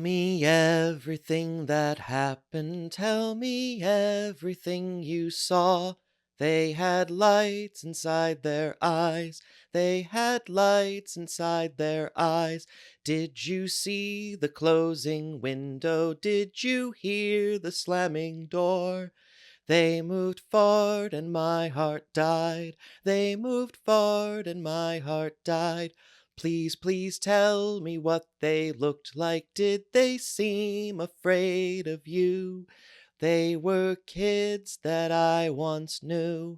me everything that happened. Tell me everything you saw. They had lights inside their eyes. They had lights inside their eyes. Did you see the closing window? Did you hear the slamming door? They moved forward and my heart died. They moved forward and my heart died. Please, please tell me what they looked like. Did they seem afraid of you? They were kids that I once knew.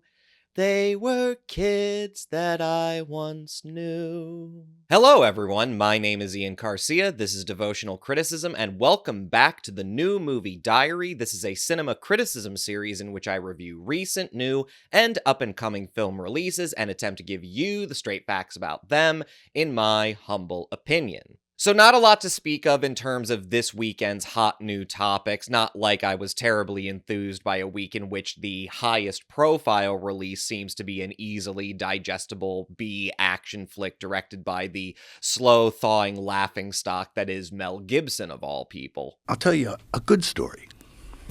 They were kids that I once knew. Hello, everyone. My name is Ian Garcia. This is Devotional Criticism, and welcome back to the New Movie Diary. This is a cinema criticism series in which I review recent, new, and up-and-coming film releases and attempt to give you the straight facts about them, in my humble opinion. So not a lot to speak of in terms of this weekend's hot new topics, not like I was terribly enthused by a week in which the highest profile release seems to be an easily digestible B action flick directed by the slow-thawing laughingstock that is Mel Gibson of all people. I'll tell you a good story.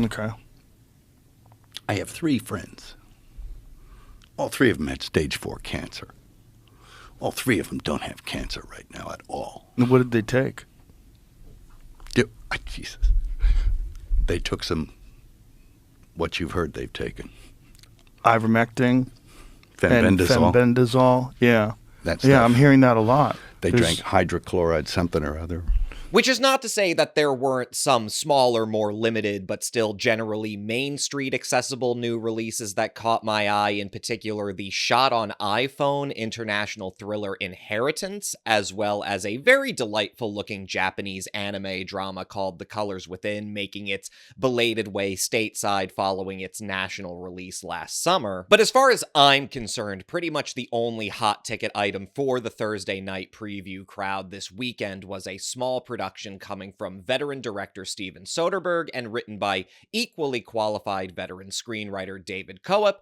Okay. I have 3 friends. All 3 of them had stage 4 cancer. All 3 of them don't have cancer right now at all. And what did they take? Jesus. They took what you've heard they've taken. Ivermectin? Fenbendazole. Fenbendazole, yeah. That's I'm hearing that a lot. They drank hydrochloride something or other. Which is not to say that there weren't some smaller, more limited, but still generally Main Street accessible new releases that caught my eye, in particular the shot on iPhone international thriller Inheritance, as well as a very delightful looking Japanese anime drama called The Colors Within, making its belated way stateside following its national release last summer. But as far as I'm concerned, pretty much the only hot ticket item for the Thursday night preview crowd this weekend was a small production coming from veteran director Steven Soderbergh and written by equally qualified veteran screenwriter David Coep.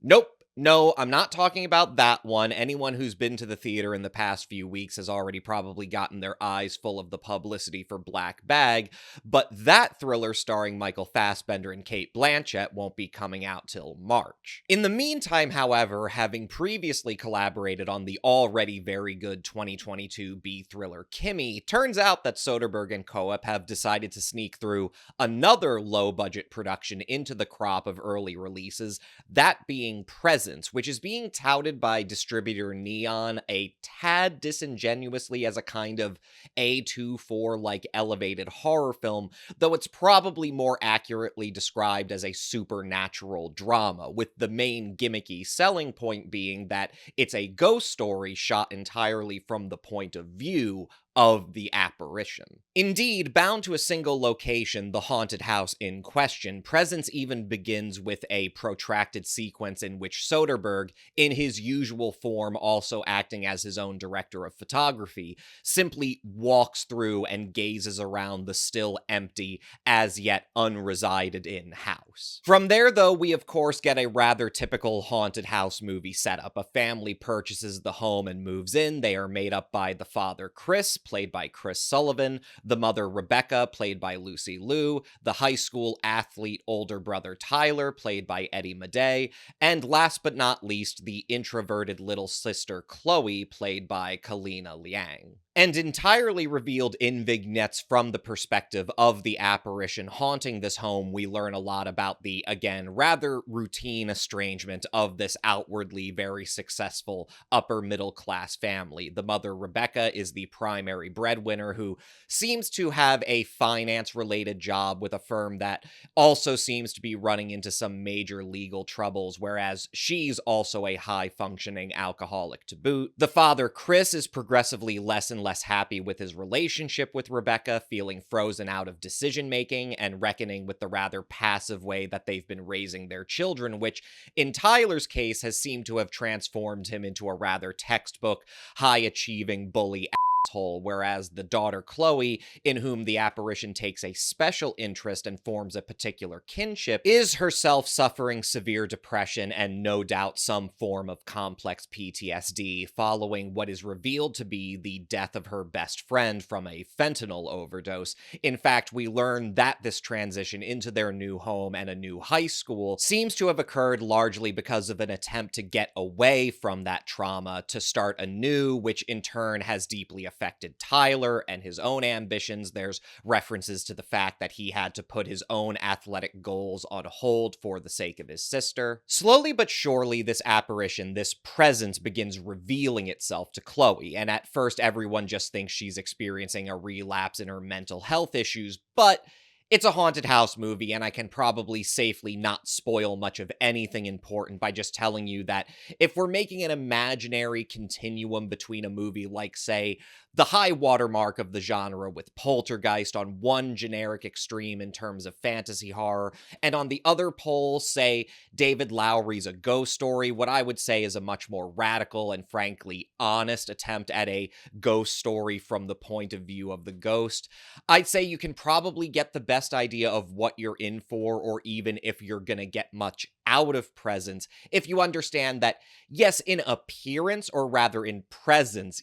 Nope. No, I'm not talking about that one. Anyone who's been to the theater in the past few weeks has already probably gotten their eyes full of the publicity for Black Bag, but that thriller starring Michael Fassbender and Cate Blanchett won't be coming out till March. In the meantime, however, having previously collaborated on the already very good 2022 B-thriller Kimmy, turns out that Soderbergh and Coep have decided to sneak through another low-budget production into the crop of early releases, that being Presence, which is being touted by distributor Neon a tad disingenuously as a kind of A24-like elevated horror film, though it's probably more accurately described as a supernatural drama, with the main gimmicky selling point being that it's a ghost story shot entirely from the point of view of the apparition. Indeed, bound to a single location, the haunted house in question, Presence even begins with a protracted sequence in which Soderbergh, in his usual form also acting as his own director of photography, simply walks through and gazes around the still empty, as yet unresided in house. From there, though, we of course get a rather typical haunted house movie setup. A family purchases the home and moves in. They are made up by the father, Chris, played by Chris Sullivan, the mother Rebecca, played by Lucy Liu, the high school athlete older brother Tyler, played by Eddie Madej, and last but not least, the introverted little sister Chloe, played by Kalina Liang. And entirely revealed in vignettes from the perspective of the apparition haunting this home, we learn a lot about the, again, rather routine estrangement of this outwardly very successful upper-middle-class family. The mother, Rebecca, is the primary breadwinner who seems to have a finance-related job with a firm that also seems to be running into some major legal troubles, whereas she's also a high-functioning alcoholic to boot. The father, Chris, is progressively less and less happy with his relationship with Rebecca, feeling frozen out of decision-making and reckoning with the rather passive way that they've been raising their children, which, in Tyler's case, has seemed to have transformed him into a rather textbook, high-achieving bully asshole, whereas the daughter Chloe, in whom the apparition takes a special interest and forms a particular kinship, is herself suffering severe depression and no doubt some form of complex PTSD following what is revealed to be the death of her best friend from a fentanyl overdose. In fact, we learn that this transition into their new home and a new high school seems to have occurred largely because of an attempt to get away from that trauma to start anew, which in turn has deeply affected Tyler and his own ambitions. There's references to the fact that he had to put his own athletic goals on hold for the sake of his sister. Slowly but surely, this apparition, this presence, begins revealing itself to Chloe, and at first everyone just thinks she's experiencing a relapse in her mental health issues, but it's a haunted house movie, and I can probably safely not spoil much of anything important by just telling you that if we're making an imaginary continuum between a movie like, say, the high watermark of the genre with Poltergeist on one generic extreme in terms of fantasy horror, and on the other pole, say, David Lowery's A Ghost Story, what I would say is a much more radical and frankly honest attempt at a ghost story from the point of view of the ghost, I'd say you can probably get the best idea of what you're in for, or even if you're gonna get much out of Presence, if you understand that, yes, in appearance, or rather in presence,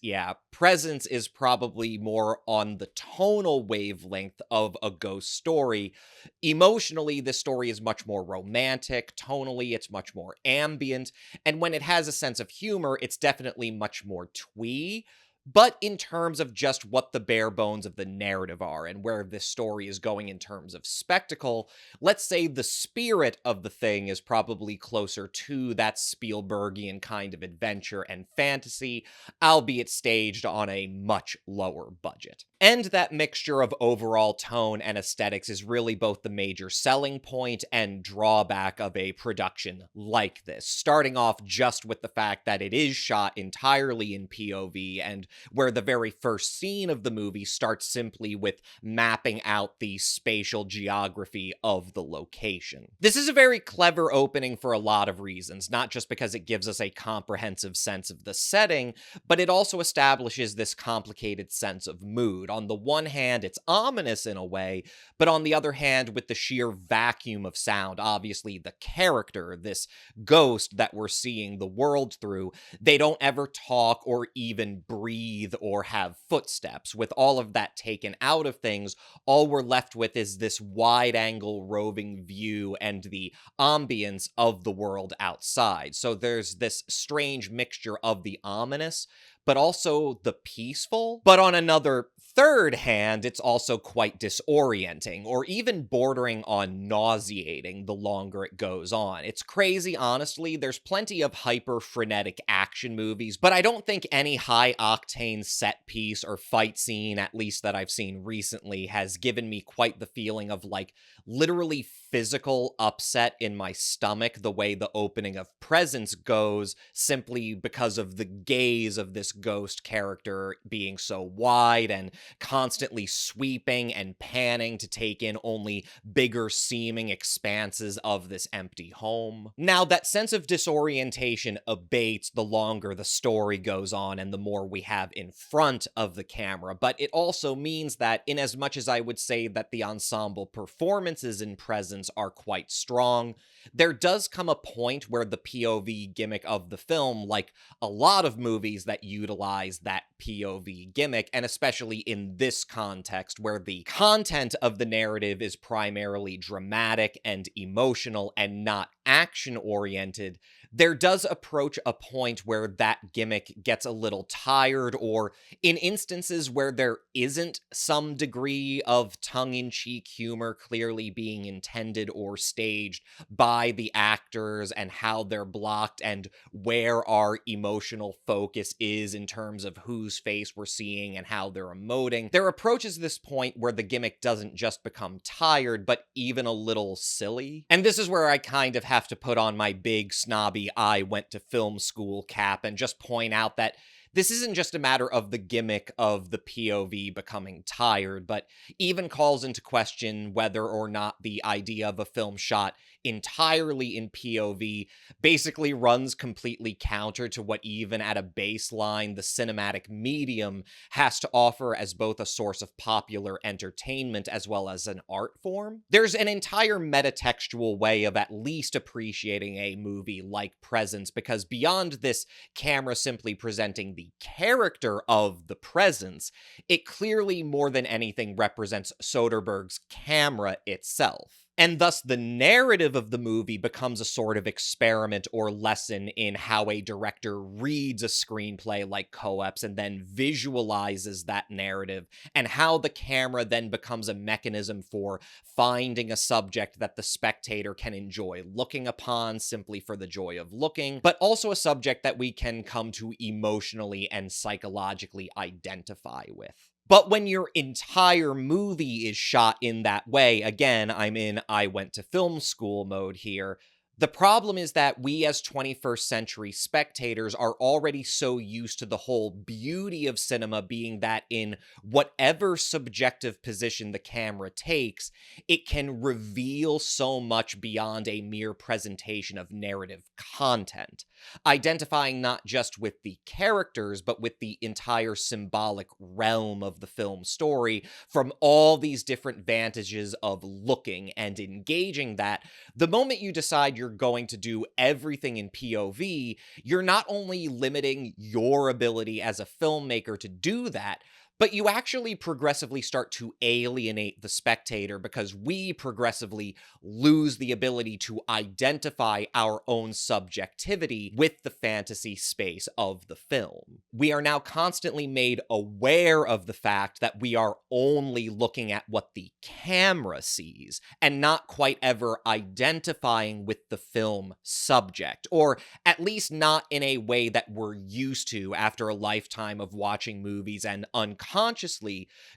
Presence is probably more on the tonal wavelength of A Ghost Story. Emotionally, this story is much more romantic. Tonally, it's much more ambient. And when it has a sense of humor, it's definitely much more twee. But in terms of just what the bare bones of the narrative are and where this story is going in terms of spectacle, let's say the spirit of the thing is probably closer to that Spielbergian kind of adventure and fantasy, albeit staged on a much lower budget. And that mixture of overall tone and aesthetics is really both the major selling point and drawback of a production like this, starting off just with the fact that it is shot entirely in POV, and where the very first scene of the movie starts simply with mapping out the spatial geography of the location. This is a very clever opening for a lot of reasons, not just because it gives us a comprehensive sense of the setting, but it also establishes this complicated sense of mood. On the one hand, it's ominous in a way, but on the other hand, with the sheer vacuum of sound, obviously the character, this ghost that we're seeing the world through, they don't ever talk or even breathe or have footsteps. With all of that taken out of things, all we're left with is this wide-angle roving view and the ambience of the world outside. So there's this strange mixture of the ominous, but also the peaceful. But on another third hand, it's also quite disorienting, or even bordering on nauseating the longer it goes on. It's crazy, honestly. There's plenty of hyper-frenetic action movies, but I don't think any high-octane set piece or fight scene, at least that I've seen recently, has given me quite the feeling of, like, literally physical upset in my stomach the way the opening of Presence goes, simply because of the gaze of this ghost character being so wide and constantly sweeping and panning to take in only bigger seeming expanses of this empty home. Now, that sense of disorientation abates the longer the story goes on and the more we have in front of the camera, but it also means that, in as much as I would say that the ensemble performances in Presence are quite strong, there does come a point where the POV gimmick of the film, like a lot of movies that utilize that POV gimmick, and especially in this context where the content of the narrative is primarily dramatic and emotional and not action-oriented, there does approach a point where that gimmick gets a little tired, or in instances where there isn't some degree of tongue-in-cheek humor clearly being intended or staged by the actors and how they're blocked and where our emotional focus is in terms of whose face we're seeing and how they're emoting, there approaches this point where the gimmick doesn't just become tired, but even a little silly. And this is where I kind of have to put on my big snobby I went to film school cap and just point out that This isn't just a matter of the gimmick of the POV becoming tired, but even calls into question whether or not the idea of a film shot entirely in POV basically runs completely counter to what, even at a baseline, the cinematic medium has to offer as both a source of popular entertainment as well as an art form. There's an entire metatextual way of at least appreciating a movie like Presence, because beyond this camera simply presenting the character of the presence, it clearly more than anything represents Soderbergh's camera itself. And thus, the narrative of the movie becomes a sort of experiment or lesson in how a director reads a screenplay like Coep's and then visualizes that narrative, and how the camera then becomes a mechanism for finding a subject that the spectator can enjoy looking upon simply for the joy of looking, but also a subject that we can come to emotionally and psychologically identify with. But when your entire movie is shot in that way, again, I'm in I went to film school mode here, the problem is that we as 21st century spectators are already so used to the whole beauty of cinema being that in whatever subjective position the camera takes, it can reveal so much beyond a mere presentation of narrative content, identifying not just with the characters, but with the entire symbolic realm of the film story from all these different vantages of looking and engaging that. The moment you decide you're going to do everything in POV, you're not only limiting your ability as a filmmaker to do that, but you actually progressively start to alienate the spectator, because we progressively lose the ability to identify our own subjectivity with the fantasy space of the film. We are now constantly made aware of the fact that we are only looking at what the camera sees, and not quite ever identifying with the film subject, or at least not in a way that we're used to after a lifetime of watching movies and unconsciously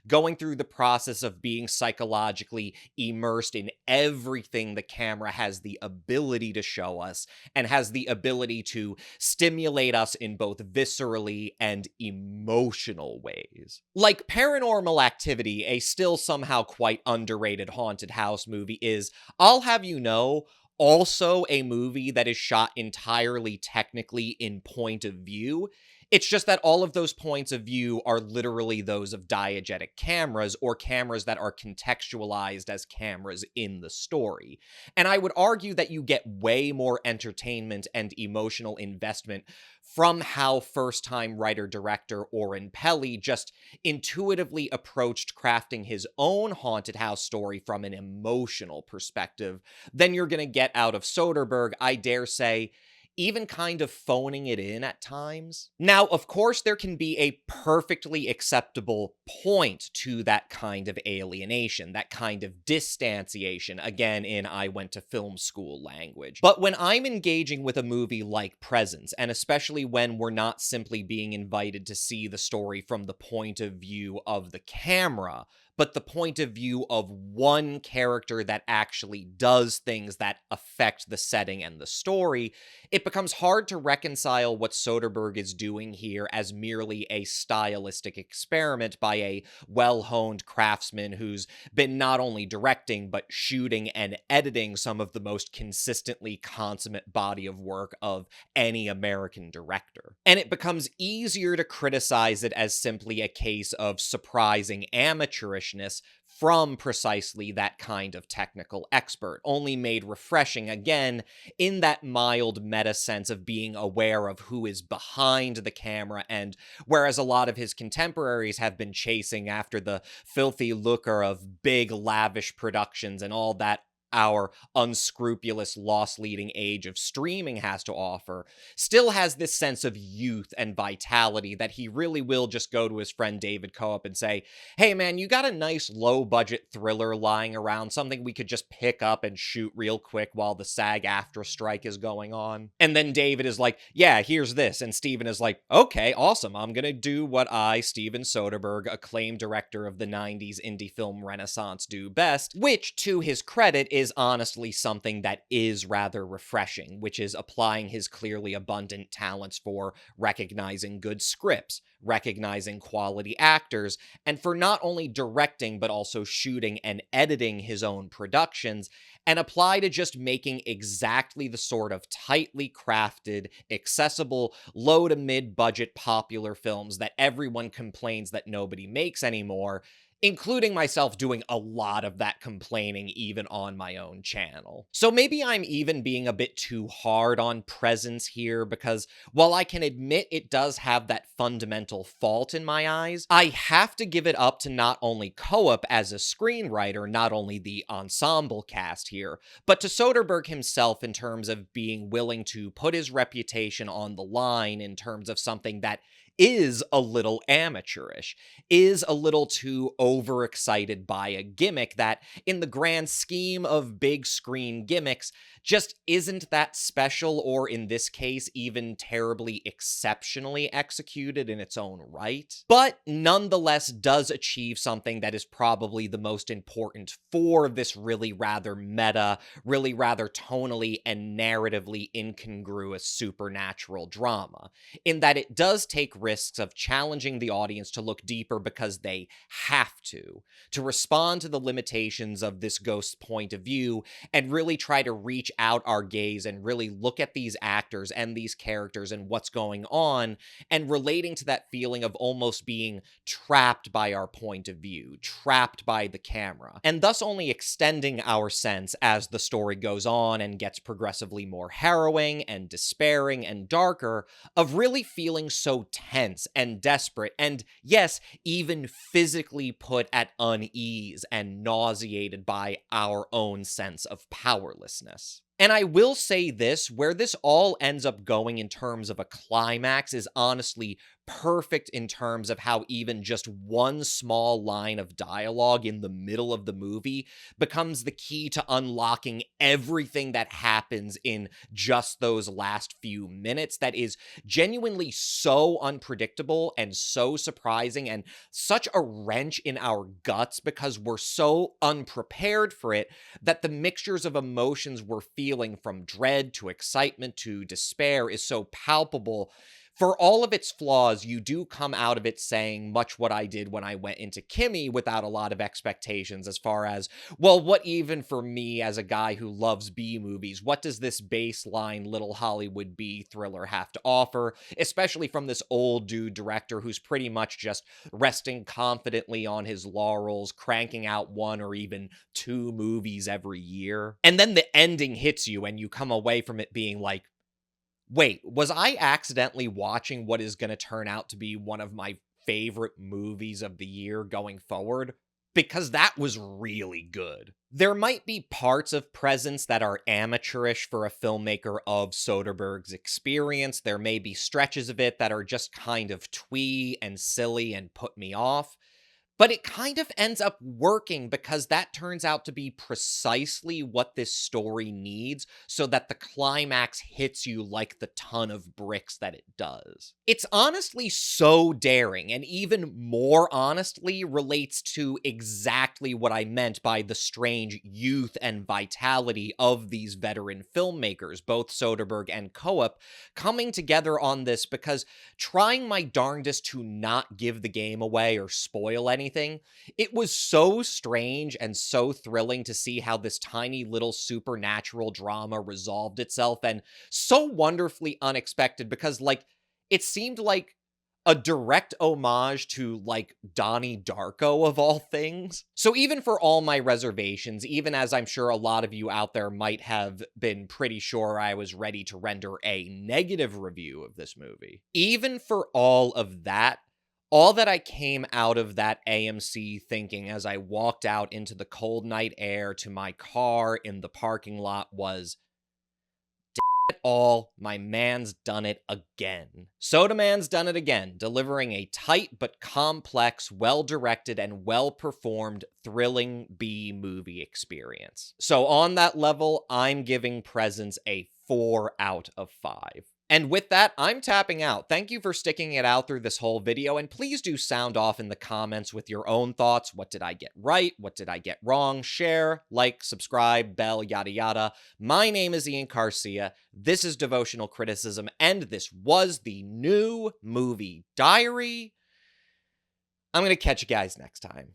going through the process of being psychologically immersed in everything the camera has the ability to show us, and has the ability to stimulate us in both viscerally and emotional ways. Like Paranormal Activity, a still somehow quite underrated haunted house movie, is, I'll have you know, also a movie that is shot entirely technically in point of view. It's just that all of those points of view are literally those of diegetic cameras, or cameras that are contextualized as cameras in the story. And I would argue that you get way more entertainment and emotional investment from how first-time writer-director Oren Peli just intuitively approached crafting his own haunted house story from an emotional perspective than you're gonna get out of Soderbergh, I dare say, even kind of phoning it in at times. Now, of course, there can be a perfectly acceptable point to that kind of alienation, that kind of distanciation, again, in I went to film school language. But when I'm engaging with a movie like Presence, and especially when we're not simply being invited to see the story from the point of view of the camera, but the point of view of one character that actually does things that affect the setting and the story, it becomes hard to reconcile what Soderbergh is doing here as merely a stylistic experiment by a well-honed craftsman who's been not only directing, but shooting and editing some of the most consistently consummate body of work of any American director. And it becomes easier to criticize it as simply a case of surprising amateurishness from precisely that kind of technical expert, only made refreshing again in that mild meta sense of being aware of who is behind the camera. And whereas a lot of his contemporaries have been chasing after the filthy lucre of big lavish productions and all that our unscrupulous loss-leading age of streaming has to offer, still has this sense of youth and vitality that he really will just go to his friend David Coep and say, hey man, you got a nice low-budget thriller lying around, something we could just pick up and shoot real quick while the SAG-AFTRA strike is going on? And then David is like, yeah, here's this, and Steven is like, okay, awesome, I'm gonna do what I, Steven Soderbergh, acclaimed director of the 90s indie film renaissance, do best, which, to his credit, is is honestly something that is rather refreshing, which is applying his clearly abundant talents for recognizing good scripts, recognizing quality actors, and for not only directing but also shooting and editing his own productions, and apply to just making exactly the sort of tightly crafted, accessible, low to mid budget popular films that everyone complains that nobody makes anymore, including myself doing a lot of that complaining even on my own channel. So maybe I'm even being a bit too hard on Presence here, because while I can admit it does have that fundamental fault in my eyes, I have to give it up to not only Coop as a screenwriter, not only the ensemble cast here, but to Soderbergh himself in terms of being willing to put his reputation on the line in terms of something that is a little amateurish, is a little too overexcited by a gimmick that, in the grand scheme of big screen gimmicks, just isn't that special, or in this case, even terribly exceptionally executed in its own right, but nonetheless does achieve something that is probably the most important for this really rather meta, really rather tonally and narratively incongruous supernatural drama, in that it does take risks of challenging the audience to look deeper because they have to respond to the limitations of this ghost's point of view, and really try to reach out our gaze and really look at these actors and these characters and what's going on, and relating to that feeling of almost being trapped by our point of view, trapped by the camera, and thus only extending our sense as the story goes on and gets progressively more harrowing and despairing and darker, of really feeling so tense and desperate and, yes, even physically put at unease and nauseated by our own sense of powerlessness. And I will say this, where this all ends up going in terms of a climax is honestly perfect in terms of how even just one small line of dialogue in the middle of the movie becomes the key to unlocking everything that happens in just those last few minutes, that is genuinely so unpredictable and so surprising and such a wrench in our guts because we're so unprepared for it, that the mixtures of emotions we're feeling, from dread to excitement to despair, is so palpable. For all of its flaws, you do come out of it saying much what I did when I went into Kimmy, without a lot of expectations, as far as, well, what even for me as a guy who loves B movies, what does this baseline little Hollywood B thriller have to offer, especially from this old dude director who's pretty much just resting confidently on his laurels, cranking out one or even two movies every year. And then the ending hits you and you come away from it being like, wait, was I accidentally watching what is going to turn out to be one of my favorite movies of the year going forward? Because that was really good. There might be parts of Presence that are amateurish for a filmmaker of Soderbergh's experience. There may be stretches of it that are just kind of twee and silly and put me off. But it kind of ends up working because that turns out to be precisely what this story needs, so that the climax hits you like the ton of bricks that it does. It's honestly so daring, and even more honestly relates to exactly what I meant by the strange youth and vitality of these veteran filmmakers, both Soderbergh and Coop, coming together on this, because trying my darndest to not give the game away or spoil anything, it was so strange and so thrilling to see how this tiny little supernatural drama resolved itself, and so wonderfully unexpected, because, it seemed like a direct homage to, Donnie Darko of all things. So even for all my reservations, even as I'm sure a lot of you out there might have been pretty sure I was ready to render a negative review of this movie, even for all of that, all that I came out of that AMC thinking as I walked out into the cold night air to my car in the parking lot was, "Damn it all, my man's done it again." Soda Man's done it again, delivering a tight but complex, well-directed, and well-performed, thrilling B-movie experience. So on that level, I'm giving Presence a 4 out of 5. And with that, I'm tapping out. Thank you for sticking it out through this whole video, and please do sound off in the comments with your own thoughts. What did I get right? What did I get wrong? Share, like, subscribe, bell, yada yada. My name is Ian Garcia. This is Devotional Criticism, and this was the new movie diary. I'm going to catch you guys next time.